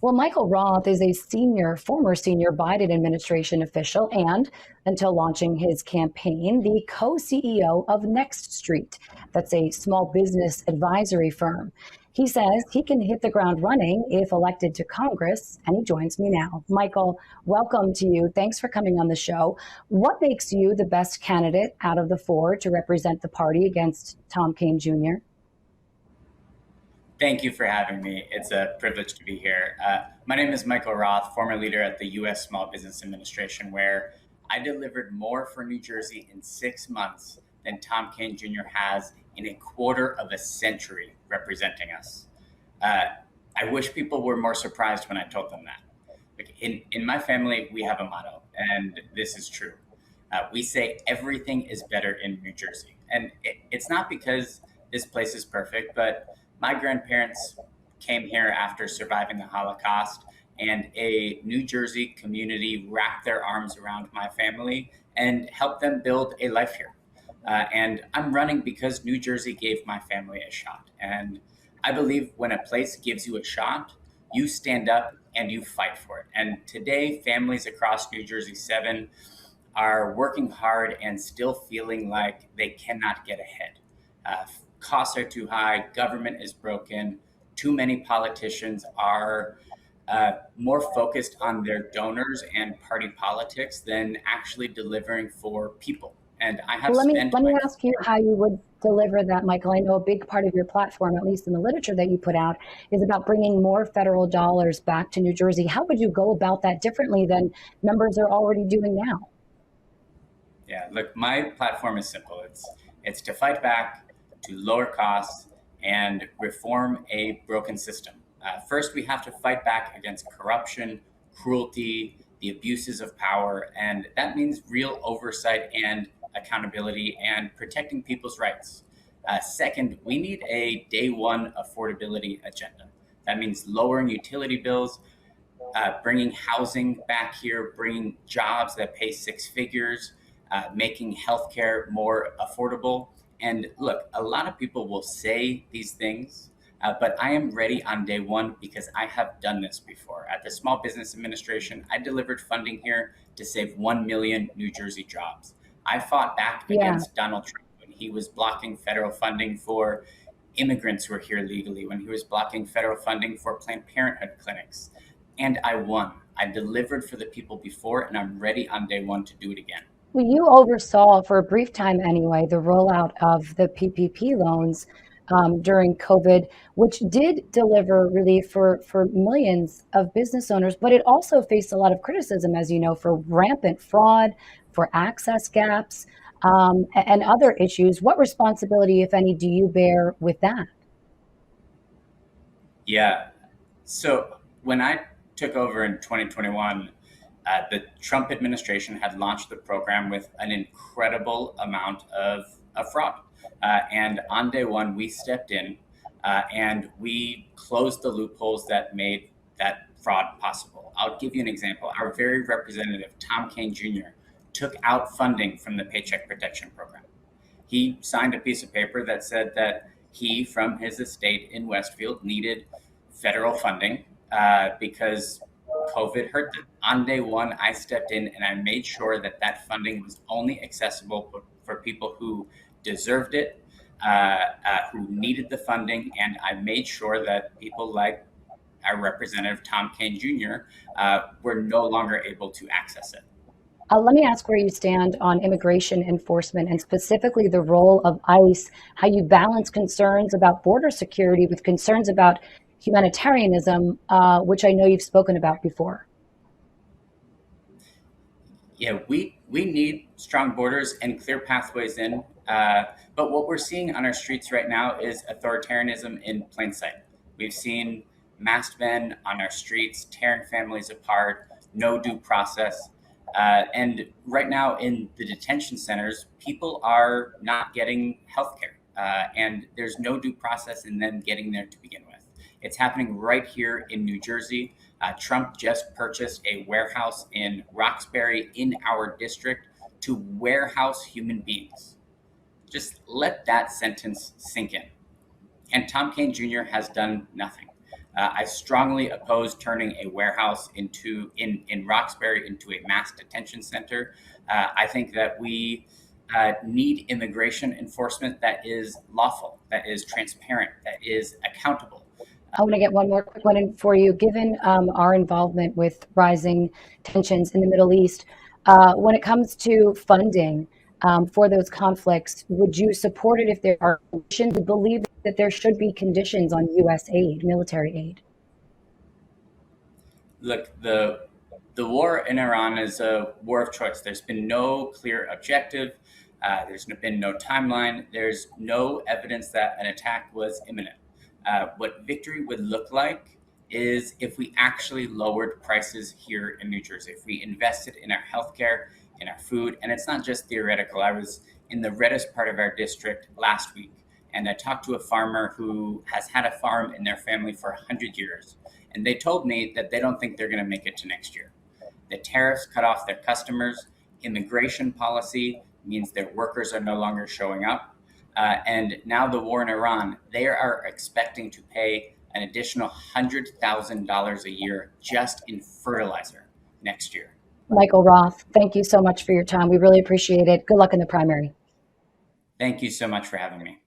Well, Michael Roth is a former senior Biden administration official, and until launching his campaign, the co-CEO of Next Street. That's a small business advisory firm. He says he can hit the ground running if elected to Congress, and he joins me now. Michael, welcome to you. Thanks for coming on the show. What makes you the best candidate out of the four to represent the party against Tom Kean Jr.? Thank you for having me. It's a privilege to be here. My name is Michael Roth, former leader at the U.S. Small Business Administration, where I delivered more for New Jersey in 6 months than Tom Kean Jr. has in a quarter of a century representing us. I wish people were more surprised when I told them that. Like in my family, we have a motto, and this is true. We say everything is better in New Jersey. And it's not because this place is perfect, but my grandparents came here after surviving the Holocaust, and a New Jersey community wrapped their arms around my family and helped them build a life here. And I'm running because New Jersey gave my family a shot. And I believe when a place gives you a shot, you stand up and you fight for it. And today, families across New Jersey 7 are working hard and still feeling like they cannot get ahead. Costs are too high, government is broken, too many politicians are more focused on their donors and party politics than actually delivering for people. And I have Let me ask you how you would deliver that, Michael. I know a big part of your platform, at least in the literature that you put out, is about bringing more federal dollars back to New Jersey. How would you go about that differently than members are already doing now? Yeah, look, my platform is simple. It's to fight back, to lower costs, and reform a broken system. First, we have to fight back against corruption, cruelty, the abuses of power, and that means real oversight and accountability and protecting people's rights. Second, we need a day one affordability agenda. That means lowering utility bills, bringing housing back here, bringing jobs that pay 6 figures, making healthcare more affordable. And look, a lot of people will say these things, but I am ready on day one because I have done this before. At the Small Business Administration, I delivered funding here to save 1 million New Jersey jobs. I fought back against Donald Trump when he was blocking federal funding for immigrants who are here legally, when he was blocking federal funding for Planned Parenthood clinics. And I won. I delivered for the people before, and I'm ready on day one to do it again. Well, you oversaw, for a brief time anyway, the rollout of the PPP loans during COVID, which did deliver relief for millions of business owners, but it also faced a lot of criticism, as you know, for rampant fraud, for access gaps, and other issues. What responsibility, if any, do you bear with that? Yeah. So when I took over in 2021, the Trump administration had launched the program with an incredible amount of fraud. And on day one, we stepped in and we closed the loopholes that made that fraud possible. I'll give you an example. Our very representative, Tom Kean Jr., took out funding from the Paycheck Protection Program. He signed a piece of paper that said that he, from his estate in Westfield, needed federal funding because COVID hurt them. On day one, I stepped in and I made sure that that funding was only accessible for people who deserved it, who needed the funding, and I made sure that people like our representative, Tom Kean Jr., were no longer able to access it. Let me ask where you stand on immigration enforcement and specifically the role of ICE, how you balance concerns about border security with concerns about humanitarianism, which I know you've spoken about before. Yeah, we need strong borders and clear pathways in. But what we're seeing on our streets right now is authoritarianism in plain sight. We've seen masked men on our streets tearing families apart, no due process. And right now in the detention centers, people are not getting healthcare, and there's no due process in them getting there to begin with. It's happening right here in New Jersey. Trump just purchased a warehouse in Roxbury in our district to warehouse human beings. Just let that sentence sink in. And Tom Kean Jr. has done nothing. I strongly oppose turning a warehouse in Roxbury into a mass detention center. I think that we need immigration enforcement that is lawful, that is transparent, that is accountable. I want to get one more quick one in for you. Given our involvement with rising tensions in the Middle East, when it comes to funding for those conflicts, would you support it if there are conditions? Do you believe that there should be conditions on U.S. aid, military aid? Look, the war in Iran is a war of choice. There's been no clear objective. There's been no timeline. There's no evidence that an attack was imminent. What victory would look like is if we actually lowered prices here in New Jersey, if we invested in our healthcare, in our food, and it's not just theoretical. I was in the reddest part of our district last week, and I talked to a farmer who has had a farm in their family for 100 years, and they told me that they don't think they're going to make it to next year. The tariffs cut off their customers. Immigration policy means their workers are no longer showing up. And now the war in Iran, they are expecting to pay an additional $100,000 a year just in fertilizer next year. Michael Roth, thank you so much for your time. We really appreciate it. Good luck in the primary. Thank you so much for having me.